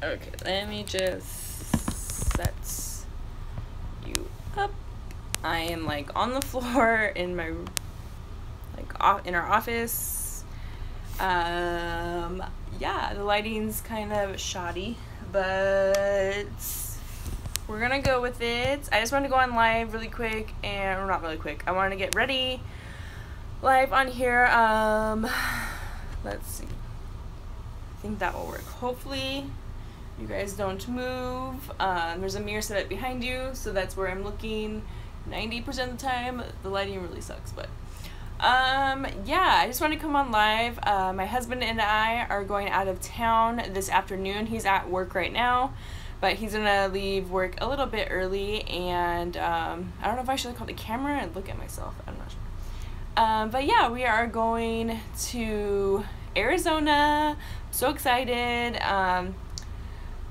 Okay, let me just set you up. I am like on the floor in my in our office. Yeah, the lighting's kind of shoddy, but we're gonna go with it. I just wanted to go on live really quick, or not really quick. I wanted to get ready live on here. Let's see. I think that will work. Hopefully you guys don't move. There's a mirror set up behind you, so that's where I'm looking 90% of the time. The lighting really sucks, but yeah, I just want to come on live. My husband and I are going out of town this afternoon. He's at work right now, but he's gonna leave work a little bit early, and I don't know if I should call the camera and look at myself. I'm not sure. But yeah, we are going to Arizona. I'm so excited.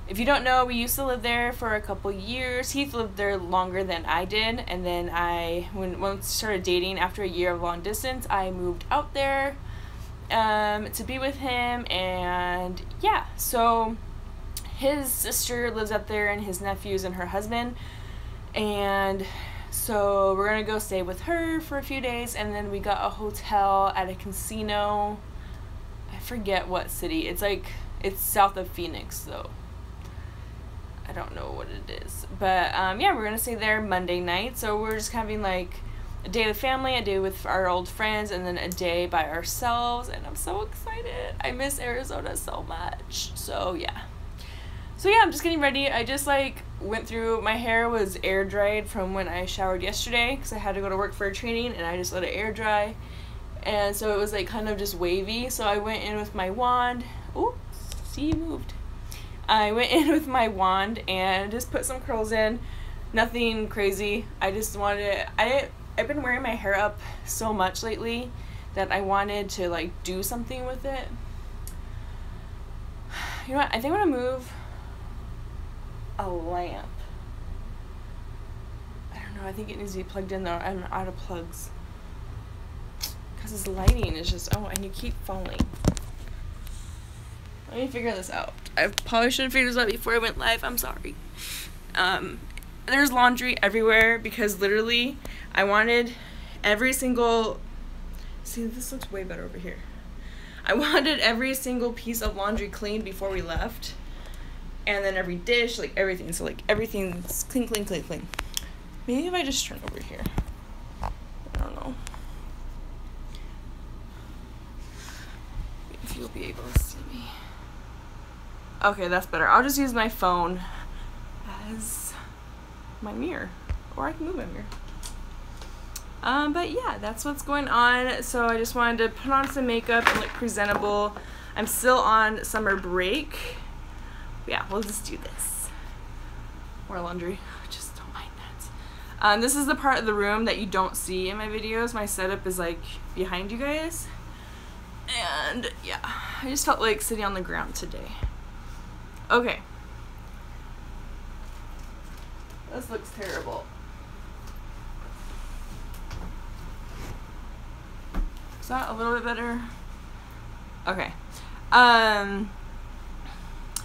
If you don't know, we used to live there for a couple years. Heath lived there longer than I did, and then once we started dating after a year of long distance, I moved out there to be with him, and yeah, so his sister lives up there, and his nephews and her husband, and so we're gonna go stay with her for a few days, and then we got a hotel at a casino. I forget what city. It's south of Phoenix, though. I don't know what it is, but yeah, we're gonna stay there Monday night, so we're just having like a day with family, a day with our old friends, and then a day by ourselves, and I'm so excited. I miss Arizona so much. So yeah, I'm just getting ready. I just went through, my hair was air dried from when I showered yesterday because I had to go to work for a training, and I just let it air dry, and so it was kind of just wavy. So I went in with my wand. Ooh, see, you moved. I went in with my wand and just put some curls in. Nothing crazy. I just wanted, I've been wearing my hair up so much lately that I wanted to do something with it. You know what? I think I'm gonna move a lamp. I don't know. I think it needs to be plugged in though. I'm out of plugs. Because this lighting is just, oh, and you keep falling. Let me figure this out. I probably should have figured this out before I went live. I'm sorry. There's laundry everywhere because literally I wanted every single... See, this looks way better over here. I wanted every single piece of laundry cleaned before we left. And then every dish, everything. So everything's clean, clean, clean, clean. Maybe if I just turn over here. I don't know. If you'll be able to see me. Okay, that's better. I'll just use my phone as my mirror. Or I can move my mirror. But yeah, that's what's going on. So I just wanted to put on some makeup and look presentable. I'm still on summer break. Yeah, we'll just do this. More laundry. Just don't mind that. This is the part of the room that you don't see in my videos. My setup is behind you guys. And yeah, I just felt like sitting on the ground today. Okay. This looks terrible. Is that a little bit better? Okay.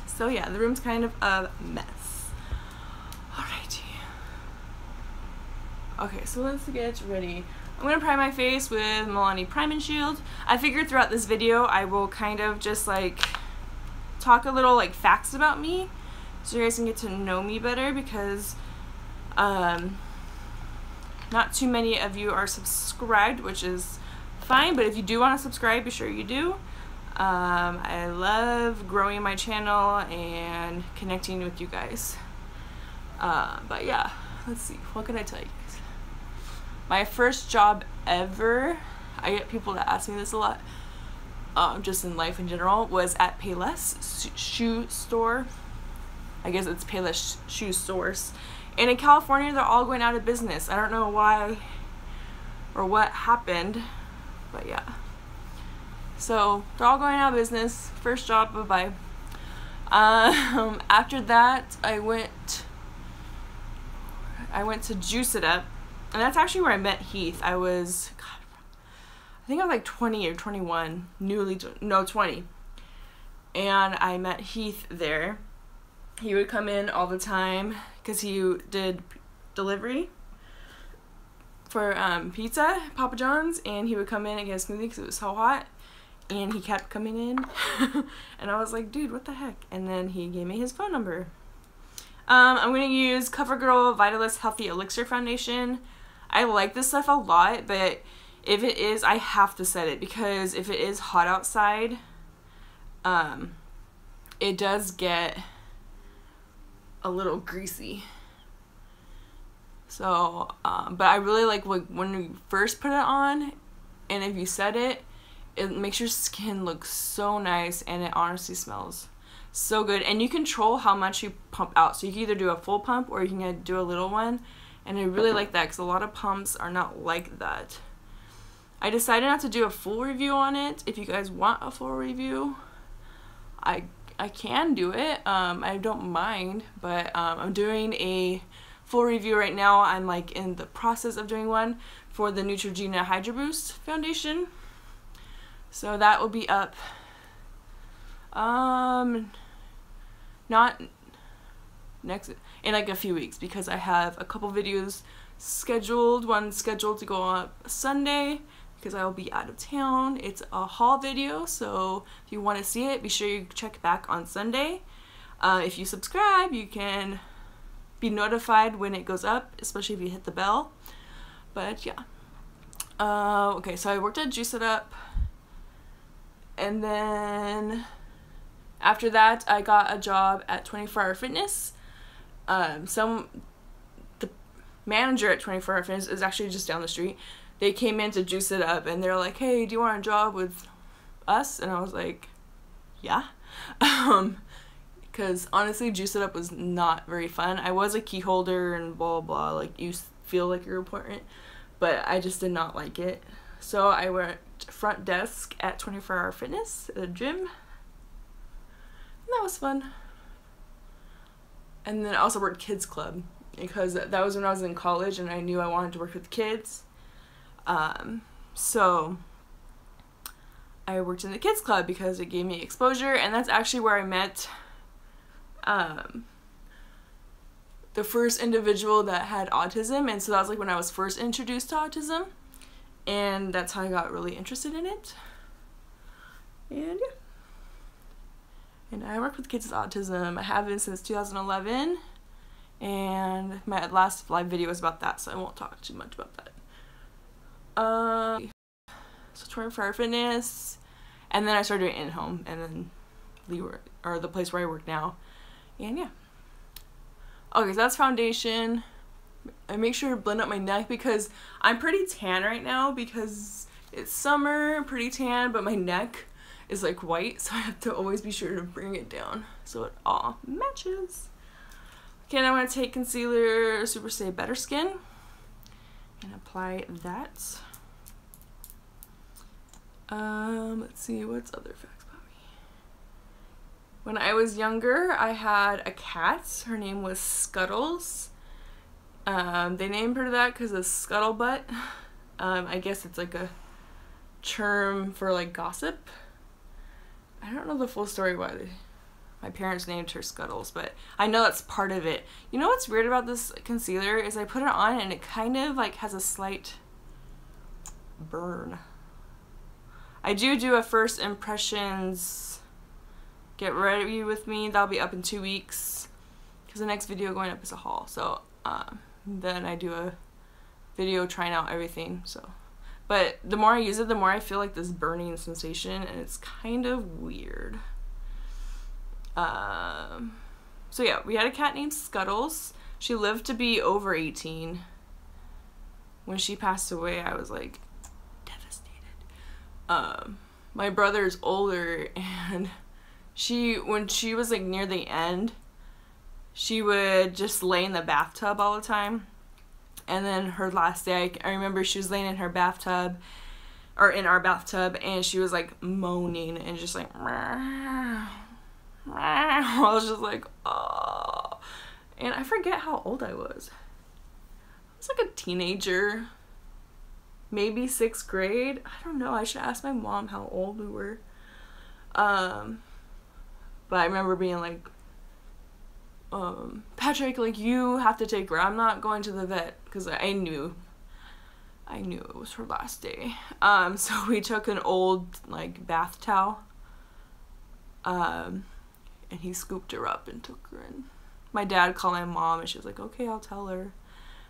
So yeah, the room's kind of a mess. Alrighty. Okay, so let's get ready. I'm gonna prime my face with Milani Prime and Shield. I figured throughout this video I will kind of just talk a little facts about me so you guys can get to know me better, because not too many of you are subscribed, which is fine, but if you do want to subscribe, be sure you do. I love growing my channel and connecting with you guys. But yeah, let's see, what can I tell you guys? My first job ever, I get people that ask me this a lot, just in life in general, was at Payless Shoe Store. I guess it's Payless Shoe Stores. And in California, they're all going out of business. I don't know why or what happened, but yeah. So they're all going out of business. First job, bye-bye. After that, I went to Juice It Up, and that's actually where I met Heath. I think I was 20 or 21, 20. And I met Heath there. he would come in all the time because he did delivery for pizza, Papa John's, and he would come in and get a smoothie because it was so hot, and he kept coming in and I was like, dude, what the heck? And then he gave me his phone number. I'm going to use CoverGirl Vitalist Healthy Elixir Foundation. I like this stuff a lot, but if it is, I have to set it because if it is hot outside, it does get a little greasy. So, but I really like when you first put it on, and if you set it, it makes your skin look so nice, and it honestly smells so good. And you control how much you pump out, so you can either do a full pump or you can do a little one, and I really like that because a lot of pumps are not like that. I decided not to do a full review on it. If you guys want a full review, I can do it. I don't mind, but I'm doing a full review right now. I'm like in the process of doing one for the Neutrogena Hydro Boost Foundation. So that will be up not next in like a few weeks because I have a couple videos scheduled. One scheduled to go up Sunday because I will be out of town. It's a haul video, so if you want to see it, be sure you check back on Sunday. If you subscribe, you can be notified when it goes up, especially if you hit the bell. But yeah. Okay, so I worked at Juice It Up, and then after that I got a job at 24 Hour Fitness. The manager at 24 Hour Fitness is actually just down the street. They came in to Juice It Up and they're like, hey, do you want a job with us? And I was like, yeah. Because honestly, Juice It Up was not very fun. I was a key holder and blah blah, like you feel like you're important, but I just did not like it. So I worked front desk at 24 Hour Fitness at a gym, and that was fun. And then I also worked Kids Club because that was when I was in college and I knew I wanted to work with kids. So I worked in the Kids Club because it gave me exposure, and that's actually where I met the first individual that had autism, and so that was like when I was first introduced to autism, and that's how I got really interested in it. And yeah. And I work with kids with autism. I have been since 2011, and my last live video was about that, so I won't talk too much about that. So 24 Hour Fitness, and then I started doing in-home, and then the place where I work now, and yeah. Okay, so that's foundation. I make sure to blend up my neck because I'm pretty tan right now because it's summer, I'm pretty tan, but my neck is like white, so I have to always be sure to bring it down so it all matches. Okay, now I'm going to take concealer Super Stay Better Skin and apply that. Let's see, what's other facts about me? When I was younger, I had a cat. Her name was Scuttles. They named her that because of scuttlebutt. I guess it's like a term for like gossip. I don't know the full story why my parents named her Scuttles, but I know that's part of it. You know what's weird about this concealer is I put it on and it kind of like has a slight burn. I do a first impressions get ready with me. That'll be up in 2 weeks because the next video going up is a haul. So then I do a video trying out everything. So, but the more I use it, the more I feel like this burning sensation, and it's kind of weird. So yeah, we had a cat named Scuttles. She lived to be over 18. When she passed away, I was like devastated. My brother's older, and when she was like near the end, she would just lay in the bathtub all the time. And then her last day, I remember she was laying in her bathtub, or in our bathtub, and she was like moaning and just like I was just like, oh. And I forget how old I was. I was like a teenager, maybe 6th grade. I don't know. I should ask my mom how old we were. But I remember being like Patrick, like, you have to take her. I'm not going to the vet, because I knew it was her last day. So we took an old, like, bath towel, and he scooped her up and took her in. My dad called my mom, and she was like, okay, I'll tell her.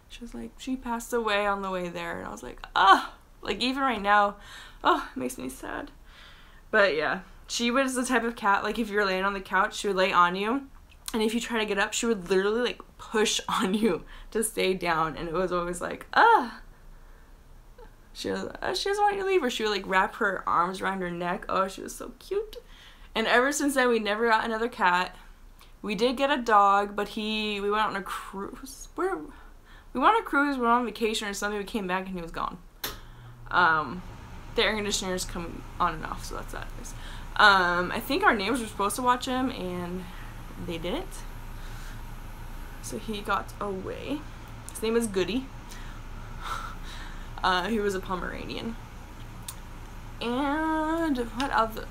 She was like, she passed away on the way there, and I was like, like, even right now, it makes me sad. But yeah, she was the type of cat, like, if you're laying on the couch, she would lay on you, and if you try to get up, she would literally, like, push on you to stay down, and it was always like, she doesn't want you to leave her. She would, like, wrap her arms around her neck. Oh, she was so cute. And ever since then, we never got another cat. We did get a dog, but we went on a cruise. We went on a cruise, we went on vacation or something, we came back and he was gone. The air conditioner's coming on and off, so that's that. I think our neighbors were supposed to watch him, and they didn't. So he got away. His name is Goody. He was a Pomeranian. And what other?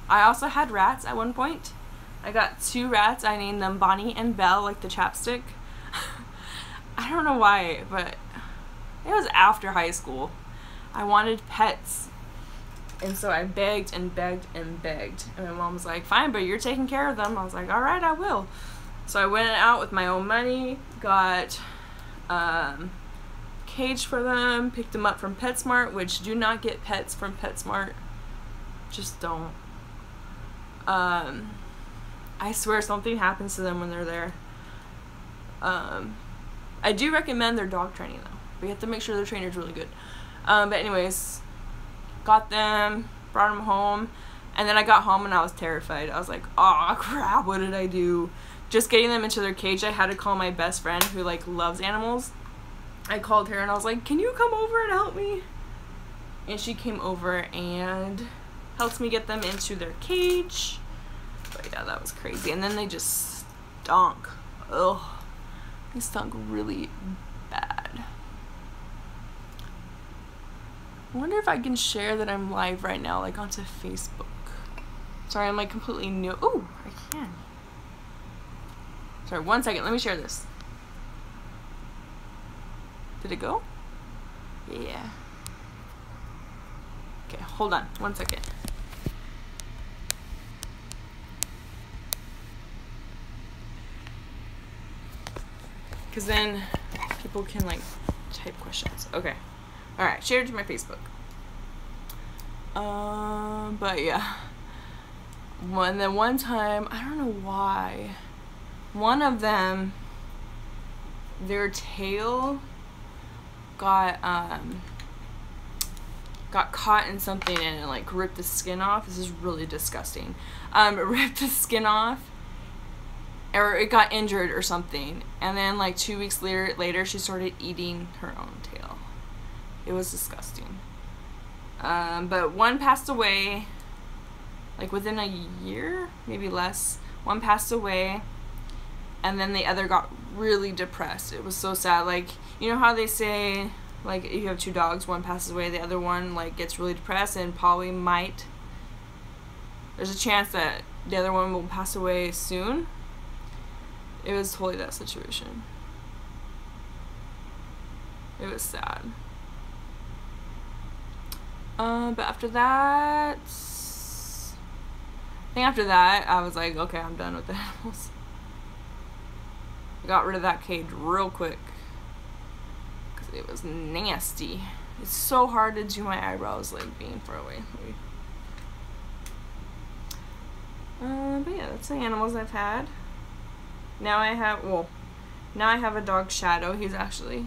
I also had rats at one point. I got 2 rats. I named them Bonnie and Belle, like the chapstick. I don't know why, but it was after high school. I wanted pets. And so I begged and begged and begged. And my mom was like, fine, but you're taking care of them. I was like, all right, I will. So I went out with my own money, got cage for them, picked them up from PetSmart, which do not get pets from PetSmart. Just don't. I swear something happens to them when they're there. I do recommend their dog training though. But you have to make sure their trainer's really good. But anyways, got them, brought them home, and then I got home and I was terrified. I was like, oh crap, what did I do? Just getting them into their cage, I had to call my best friend who, like, loves animals. I called her and I was like, can you come over and help me? And she came over and helped me get them into their cage. But yeah, that was crazy. And then they just stunk. Ugh. They stunk really bad. I wonder if I can share that I'm live right now, like, onto Facebook. Sorry, I'm, like, completely new. Ooh, I can. Sorry, 1 second. Let me share this. Did it go? Yeah. Okay, hold on. 1 second. Because then people can, like, type questions. Okay. Alright, share it to my Facebook. But yeah. One time, I don't know why, one of them, their tail got caught in something and it, like, ripped the skin off. This is really disgusting. It ripped the skin off, or it got injured or something, and then, like, 2 weeks later she started eating her own tail. It was disgusting. But one passed away, like, within a year, maybe less. One passed away, and then the other got really depressed. It was so sad. Like, you know how they say, like, if you have 2 dogs, one passes away, the other one, like, gets really depressed and probably might, there's a chance that the other one will pass away soon. It was totally that situation. It was sad. But after that, I think after that, I was like, okay, I'm done with the animals. I got rid of that cage real quick, because it was nasty. It's so hard to do my eyebrows, like, being far away. But yeah, that's the animals I've had. Now I have a dog, Shadow. He's actually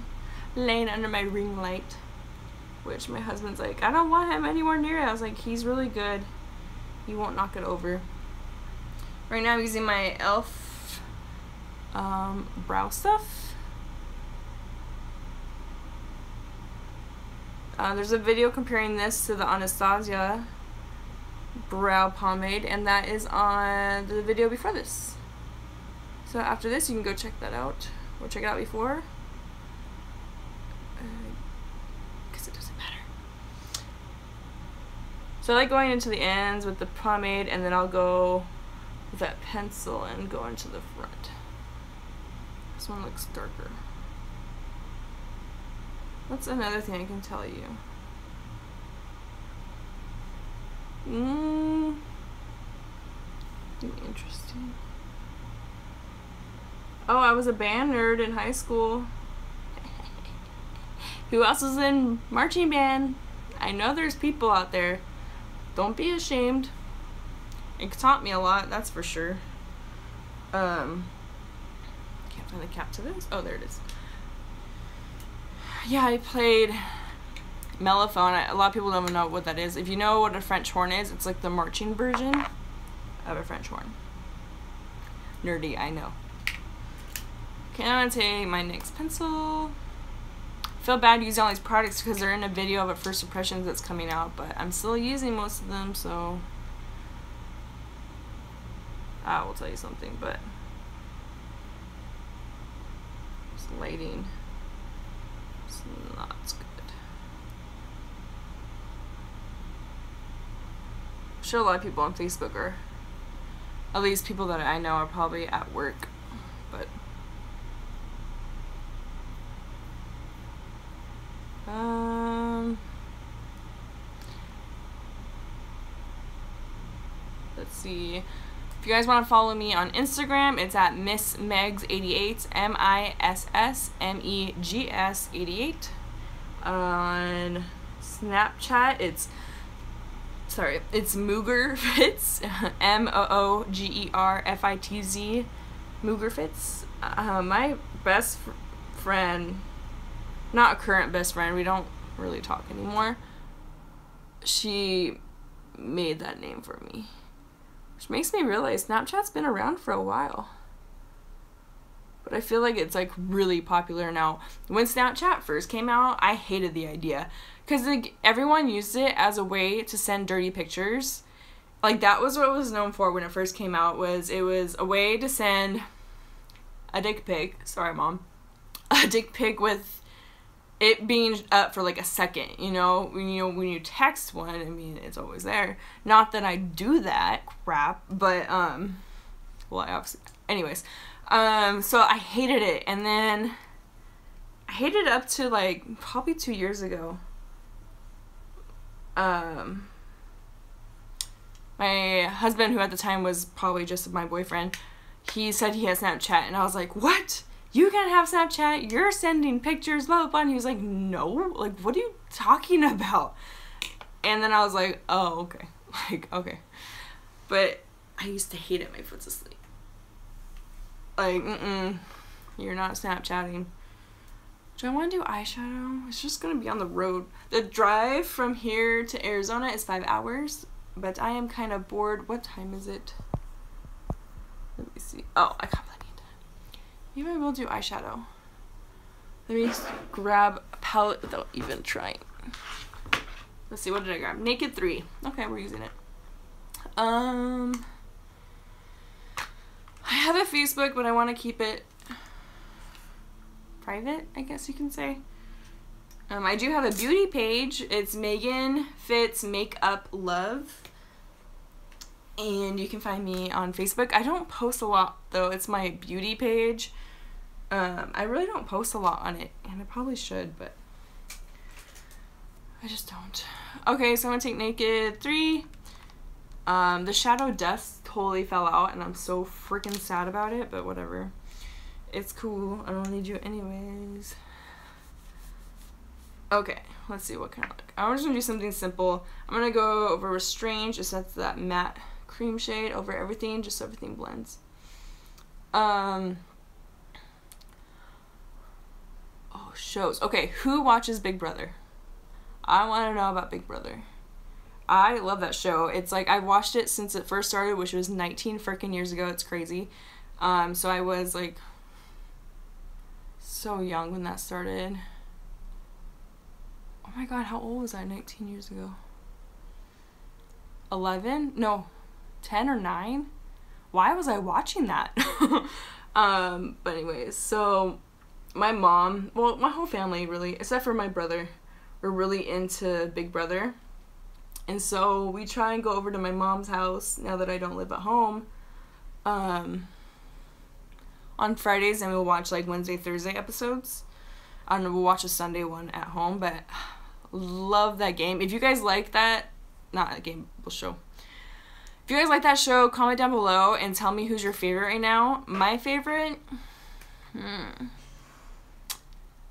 laying under my ring light, which my husband's like, I don't want him anywhere near it. I was like, he's really good. He won't knock it over. Right now I'm using my e.l.f. brow stuff. There's a video comparing this to the Anastasia brow pomade, and that is on the video before this. So after this, you can go check that out, or check it out before, because it doesn't matter. So I like going into the ends with the pomade, and then I'll go with that pencil and go into the front. This one looks darker. What's another thing I can tell you? Interesting. Oh, I was a band nerd in high school. Who else was in marching band? I know there's people out there. Don't be ashamed. It taught me a lot, that's for sure. Can't find the cap to this. Oh, there it is. Yeah, I played mellophone. A lot of people don't know what that is. If you know what a French horn is, it's like the marching version of a French horn. Nerdy, I know. Okay, I'm gonna take my NYX pencil. Feel bad using all these products because they're in a video of a First Impressions that's coming out, but I'm still using most of them, so I will tell you something, but this lighting is not good. I'm sure a lot of people on Facebook are, at least people that I know, are probably at work, but let's see. If you guys want to follow me on Instagram, it's at MissMegs88, MISSMEGS88. On Snapchat, it's Moogerfitz, MOOGERFITZ, Moogerfitz. My best friend, not a current best friend, we don't really talk anymore, she made that name for me. Which makes me realize Snapchat's been around for a while. But I feel like it's like really popular now. When Snapchat first came out, I hated the idea. Because like, everyone used it as a way to send dirty pictures. Like that was what it was known for when it first came out. It was a way to send a dick pic. Sorry, Mom. A dick pic with it being up for like a second, you know, when you text one, I mean, it's always there. Not that I do that crap, but well, I obviously, anyways, so I hated it, and then I hated it up to like probably 2 years ago. My husband, who at the time was probably just my boyfriend, he said he has Snapchat, and I was like, what? You can't have Snapchat, you're sending pictures, blah, blah, blah. And he was like, no, like, what are you talking about? And then I was like, oh, okay. Like, okay. But I used to hate it, my foot's asleep. Like, you're not Snapchatting. Do I want to do eyeshadow? It's just going to be on the road. The drive from here to Arizona is 5 hours, but I am kind of bored. What time is it? Let me see. Oh, I got plenty. Maybe I will do eyeshadow. Let me grab a palette without even trying. Let's see, what did I grab? Naked 3. Okay, we're using it. I have a Facebook, but I want to keep it private, I guess you can say. I do have a beauty page. It's Megan Fitz Makeup Love. And you can find me on Facebook. I don't post a lot, though. It's my beauty page. I really don't post a lot on it, and I probably should, but I just don't. Okay, so I'm gonna take Naked 3. The shadow dust totally fell out, and I'm so freaking sad about it, but whatever. It's cool. I don't need you anyways. Okay, let's see what kind of look. I'm just gonna do something simple. I'm gonna go over Restrained, just that's that matte cream shade over everything, just so everything blends. Oh, shows. Okay, who watches Big Brother? I want to know about Big Brother. I love that show. It's like, I watched it since it first started, which was 19 freaking years ago. It's crazy. So I was like so young when that started. Oh my god, how old was I 19 years ago? 11? No, 10 or 9? Why was I watching that? But anyways, so my mom, well, my whole family really, except for my brother, we're really into Big Brother. And so we try and go over to my mom's house now that I don't live at home on Fridays, and we'll watch like Wednesday, Thursday episodes. I don't know, we'll watch a Sunday one at home, but love that game. If you guys like that, not a game, we'll show. If you guys like that show, comment down below and tell me who's your favorite right now. My favorite,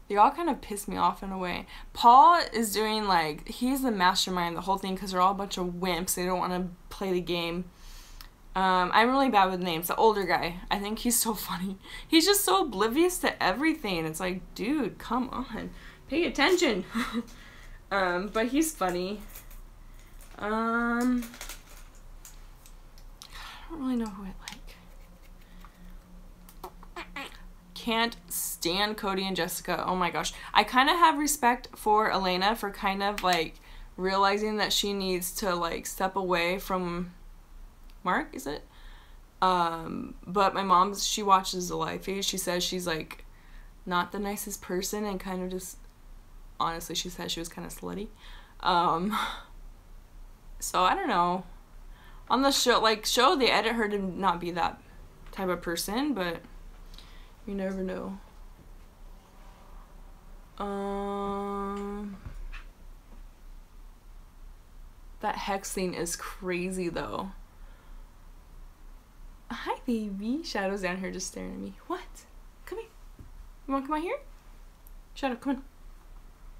they all kind of piss me off in a way. Paul is doing like, he's the mastermind of the whole thing because they're all a bunch of wimps. They don't want to play the game. I'm really bad with names. The older guy, I think he's so funny. He's just so oblivious to everything. It's like, dude, come on. Pay attention. But he's funny. I don't really know who I like. Can't stand Cody and Jessica. Oh my gosh. I kind of have respect for Elena for kind of like realizing that she needs to like step away from Mark, is it? But my mom, she watches the live feed. She says she's like not the nicest person and kind of just, honestly, she said she was kind of slutty. So I don't know. On the show, they edit her to not be that type of person, but you never know. That hex thing is crazy though. Hi, baby. Shadow's down here just staring at me. What? Come here. You want to come out here? Shadow, come on.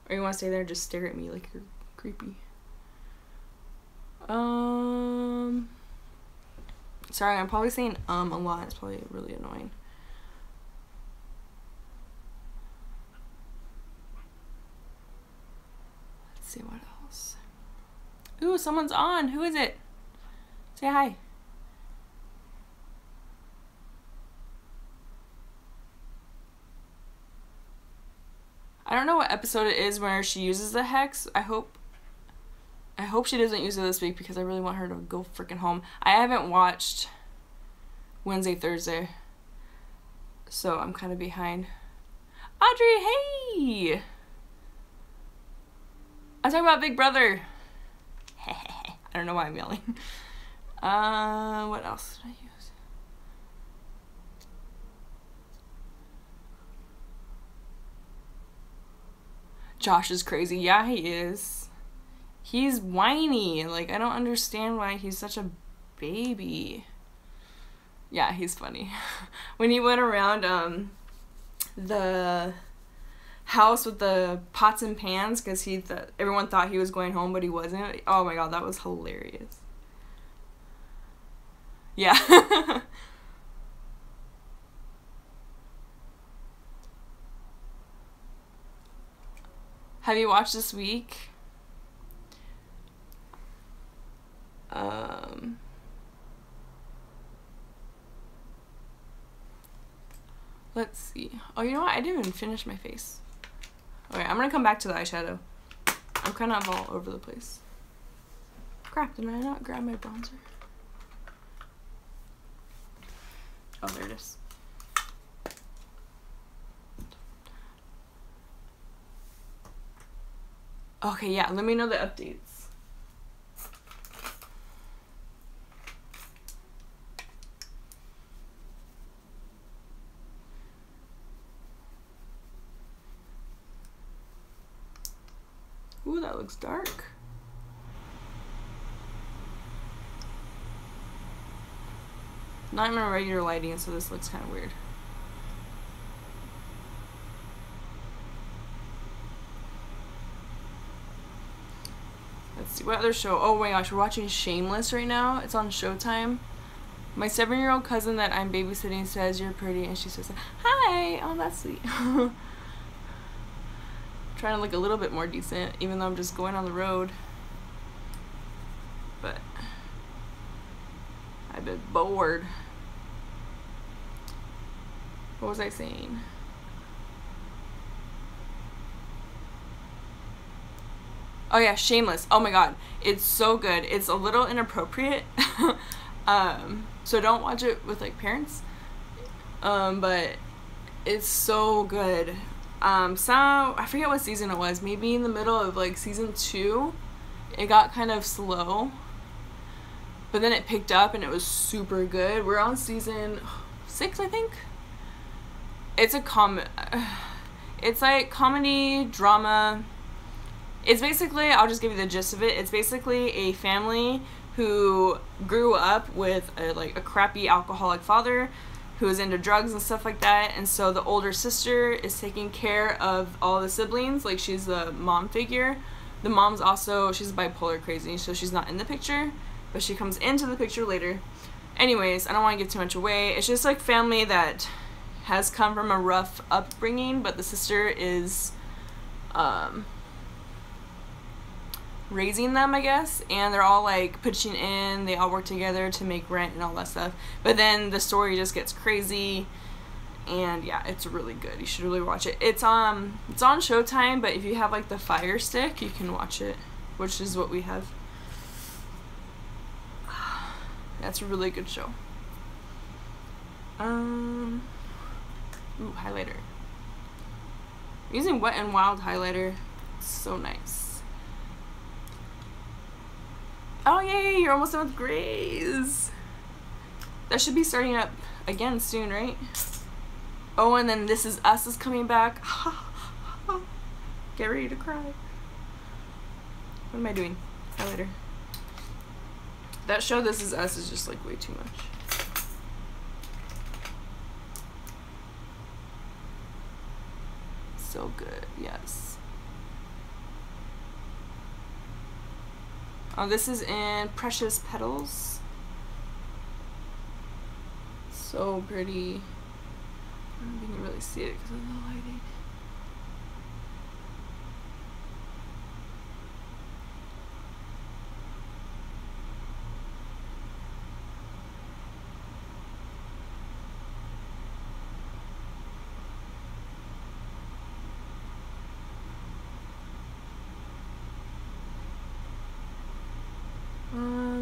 Or you want to stay there and just stare at me like you're creepy? Sorry, I'm probably saying a lot. It's probably really annoying. Let's see what else. Ooh, someone's on. Who is it? Say hi. I don't know what episode it is where she uses the hex. I hope she doesn't use it this week because I really want her to go freaking home. I haven't watched Wednesday, Thursday, so I'm kind of behind. Audrey, hey! I'm talking about Big Brother. I don't know why I'm yelling. What else did I use? Josh is crazy. Yeah, he is. He's whiny. Like, I don't understand why he's such a baby. Yeah, he's funny. When he went around the house with the pots and pans because everyone thought he was going home, but he wasn't. Oh my god, that was hilarious. Yeah. Have you watched this week? Let's see. Oh, you know what? I didn't even finish my face. Okay, I'm gonna come back to the eyeshadow. I'm kind of all over the place. Crap, did I not grab my bronzer? Oh, there it is. Okay, yeah, let me know the updates. Ooh, that looks dark. Not in my regular lighting, so this looks kind of weird. Let's see, what other show? Oh my gosh, we're watching Shameless right now. It's on Showtime. My 7-year-old cousin that I'm babysitting says you're pretty, and she says, hi! Oh, that's sweet. Trying to look a little bit more decent, even though I'm just going on the road. But I've been bored. What was I saying? Oh yeah, Shameless. Oh my god, it's so good. It's a little inappropriate, so don't watch it with like parents. But it's so good. I forget what season it was. Maybe in the middle of like season 2, it got kind of slow, but then it picked up and it was super good. We're on season 6, I think. it's it's like comedy, drama. It's basically, I'll just give you the gist of it. It's basically a family who grew up with a crappy alcoholic father who is into drugs and stuff like that, and so the older sister is taking care of all the siblings, like she's the mom figure. The mom's also, she's bipolar crazy, so she's not in the picture, but she comes into the picture later. Anyways, I don't want to give too much away. It's just like family that has come from a rough upbringing, but the sister is raising them, I guess, and they're all like pitching in, they all work together to make rent and all that stuff. But then the story just gets crazy, and yeah, it's really good. You should really watch it. It's on Showtime, but if you have like the Fire Stick, you can watch it, which is what we have. That's a really good show. Ooh, highlighter. I'm using Wet n Wild highlighter. It's so nice. Oh yay, you're almost done with Grey's. That should be starting up again soon, right? Oh, and then This Is Us is coming back. Get ready to cry. What am I doing? Highlighter. That show This Is Us is just like way too much. So good, yes. Oh, this is in Precious Petals. So pretty. I don't know if you can really see it because of the lighting.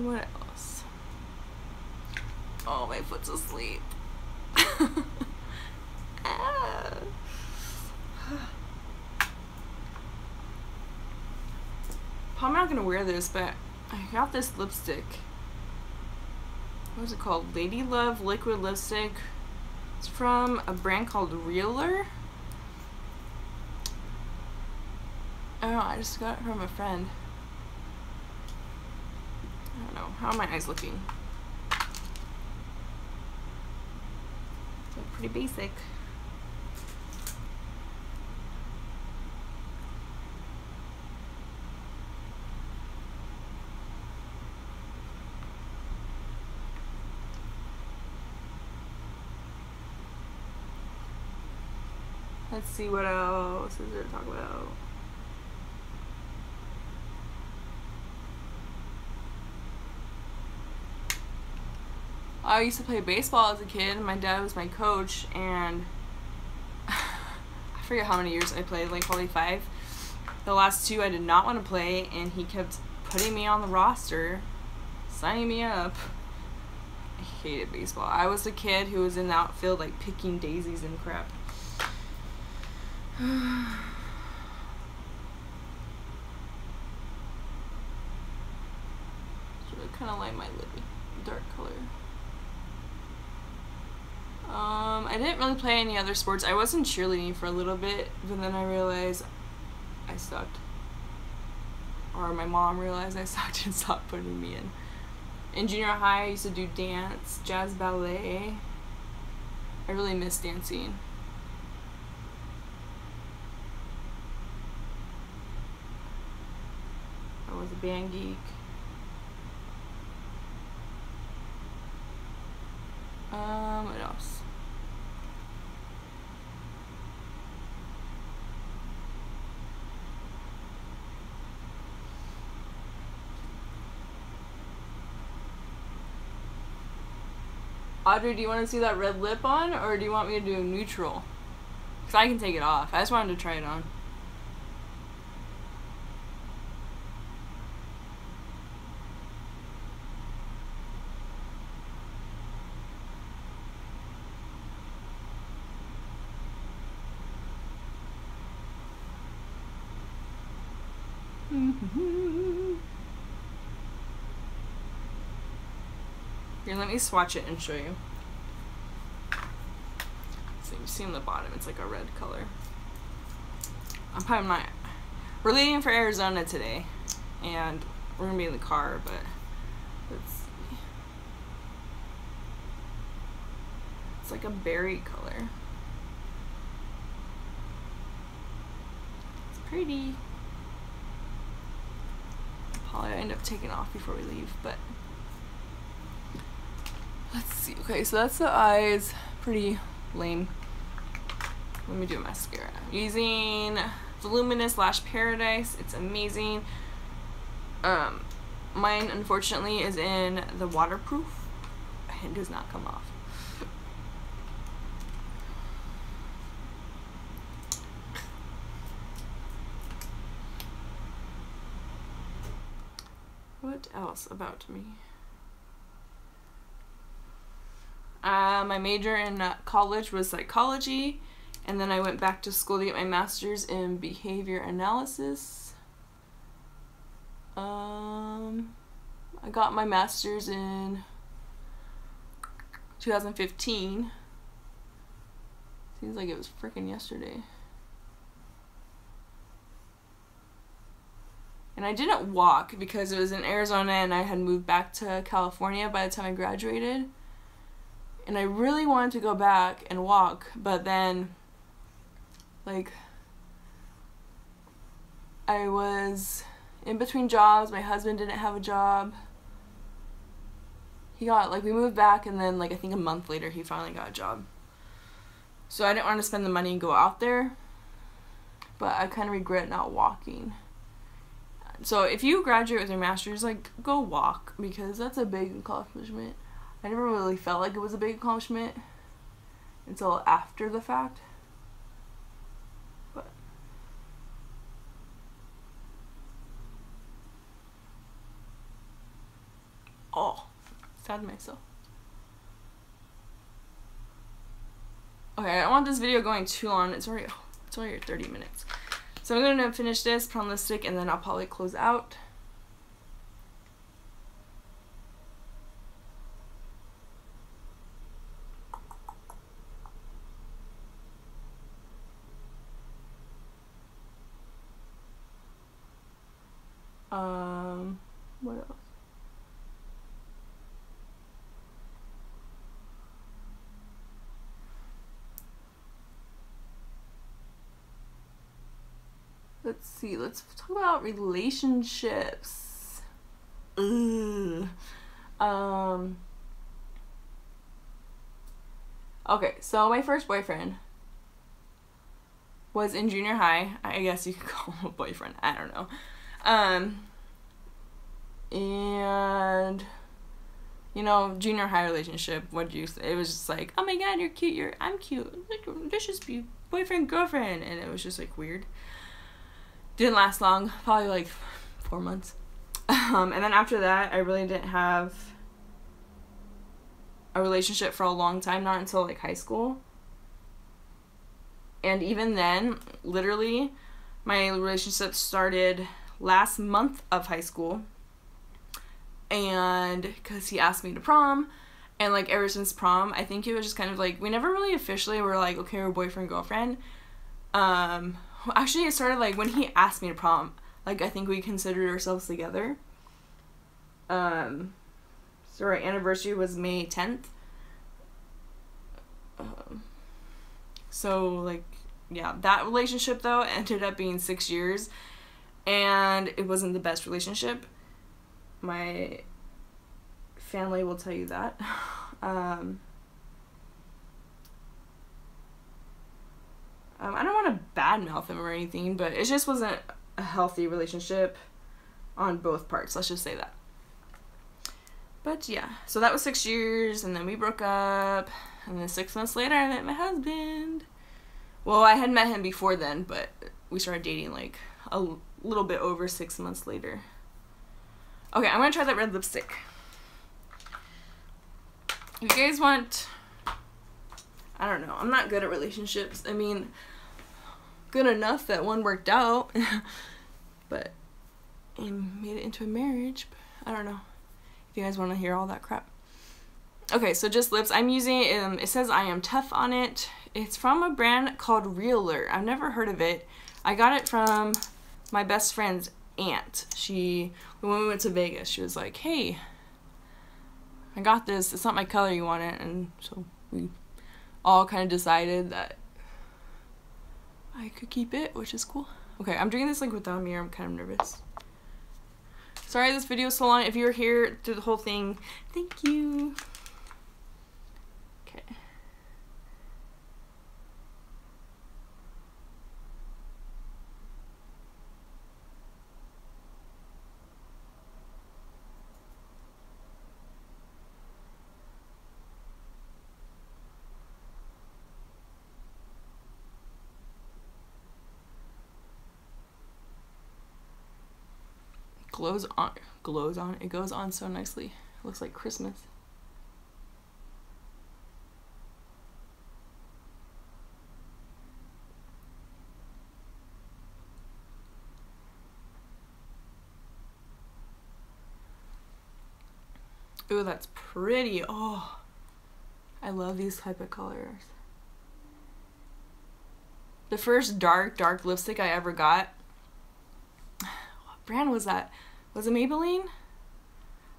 What else? Oh, my foot's asleep. Ah. Probably not gonna wear this, but I got this lipstick. What is it called? Lady Love liquid lipstick. It's from a brand called Realer. I don't know, I just got it from a friend. I don't know. How are my eyes looking? They're pretty basic. Let's see what else is there to talk about. I used to play baseball as a kid. My dad was my coach, and I forget how many years I played, like probably 5. The last 2 I did not want to play, and he kept putting me on the roster, signing me up. I hated baseball. I was the kid who was in the outfield like picking daisies and crap. Should I kind of light my lip dark color? I didn't really play any other sports. I was in cheerleading for a little bit, but then I realized I sucked. Or my mom realized I sucked and stopped putting me in. In junior high, I used to do dance, jazz ballet. I really miss dancing. I was a band geek. What else? Audrey, do you want to see that red lip on, or do you want me to do neutral? Because I can take it off. I just wanted to try it on. Here, let me swatch it and show you. Let's So you see on the bottom, it's like a red color. I'm probably not. We're leaving for Arizona today, and we're gonna be in the car, but let's see. It's like a berry color. It's pretty. Probably end up taking off before we leave, but let's see. Okay, so that's the eyes. Pretty lame. Let me do mascara. I'm using Voluminous Lash Paradise. It's amazing. Mine unfortunately is in the waterproof. It does not come off. What else about me? My major in college was psychology, and then I went back to school to get my master's in behavior analysis. I got my master's in 2015. Seems like it was freaking yesterday. And I didn't walk because it was in Arizona and I had moved back to California by the time I graduated. And I really wanted to go back and walk, but then, like, I was in between jobs. My husband didn't have a job. He got, like, we moved back, and then, like, I think a month later he finally got a job. So I didn't want to spend the money and go out there, but I kind of regret not walking. So if you graduate with your master's, like, go walk, because that's a big accomplishment. I never really felt like it was a big accomplishment until after the fact. But oh, sad myself. Okay, I don't want this video going too long. It's already 30 minutes. So I'm gonna finish this, put on lipstick, and then I'll probably close out. What else? Let's see, let's talk about relationships. Ugh. Okay, so my first boyfriend was in junior high. I guess you could call him a boyfriend. I don't know. And you know, junior high relationship, what do you say? It was just like, oh my god, you're cute, I'm cute. Like, this should be boyfriend, girlfriend. And it was just like weird. Didn't last long, probably like 4 months. And then after that, I really didn't have a relationship for a long time, not until like high school. And even then, literally, my relationship started last month of high school. And because he asked me to prom, and like ever since prom, I think it was just kind of like, we never really officially were like, okay, we're boyfriend, girlfriend. Actually, it started like when he asked me to prom, like I think we considered ourselves together. So our anniversary was May 10th. So like, yeah, that relationship though ended up being 6 years, and it wasn't the best relationship. My family will tell you that. I don't want to badmouth him or anything, but it just wasn't a healthy relationship on both parts. Let's just say that. But yeah, so that was 6 years, and then we broke up, and then 6 months later I met my husband. Well, I had met him before then, but we started dating like a little bit over 6 months later. Okay, I'm gonna try that red lipstick. If you guys want, I don't know, I'm not good at relationships. I mean, good enough that one worked out, but it made it into a marriage. But I don't know if you guys want to hear all that crap. Okay, so just lips. I'm using, it says I Am Tough on it. It's from a brand called Realer. I've never heard of it. I got it from my best friend's aunt. When we went to Vegas, she was like, hey, I got this. It's not my color, you want it? And so we all kind of decided that I could keep it, which is cool. Okay, I'm drinking this like without a mirror. I'm kind of nervous. Sorry this video is so long. If you were here through the whole thing, thank you. Okay. Glows on. It goes on so nicely. It looks like Christmas. Ooh, that's pretty. Oh, I love these type of colors. The first dark lipstick I ever got. What brand was that? Was it Maybelline?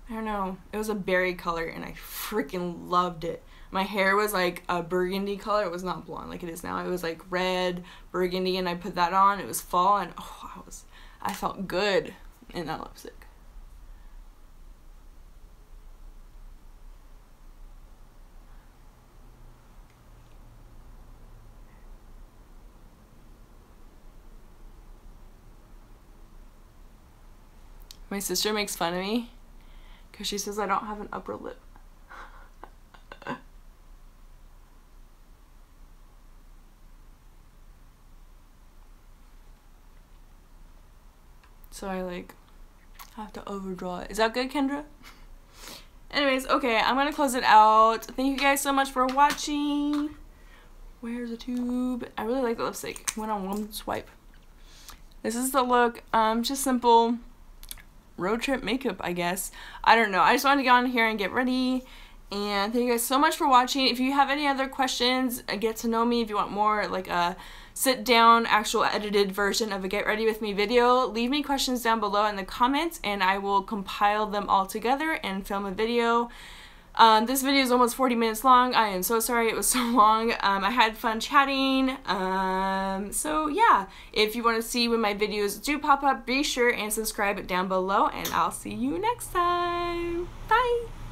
I don't know. It was a berry color and I freaking loved it. My hair was like a burgundy color. It was not blonde like it is now. It was like red, burgundy, and I put that on. It was fall and oh, I felt good in that lipstick. My sister makes fun of me because she says I don't have an upper lip. So I like have to overdraw it. Is that good, Kendra? Anyways, okay, I'm gonna close it out. Thank you guys so much for watching. Where's the tube? I really like the lipstick. Went on one swipe. This is the look. Just simple road trip makeup, I guess. I don't know. I just wanted to get on here and get ready. And thank you guys so much for watching. If you have any other questions, get to know me. If you want more like a sit down, actual edited version of a get ready with me video, leave me questions down below in the comments and I will compile them all together and film a video. This video is almost 40 minutes long. I am so sorry it was so long. I had fun chatting. So yeah, if you want to see when my videos do pop up, be sure and subscribe down below and I'll see you next time. Bye!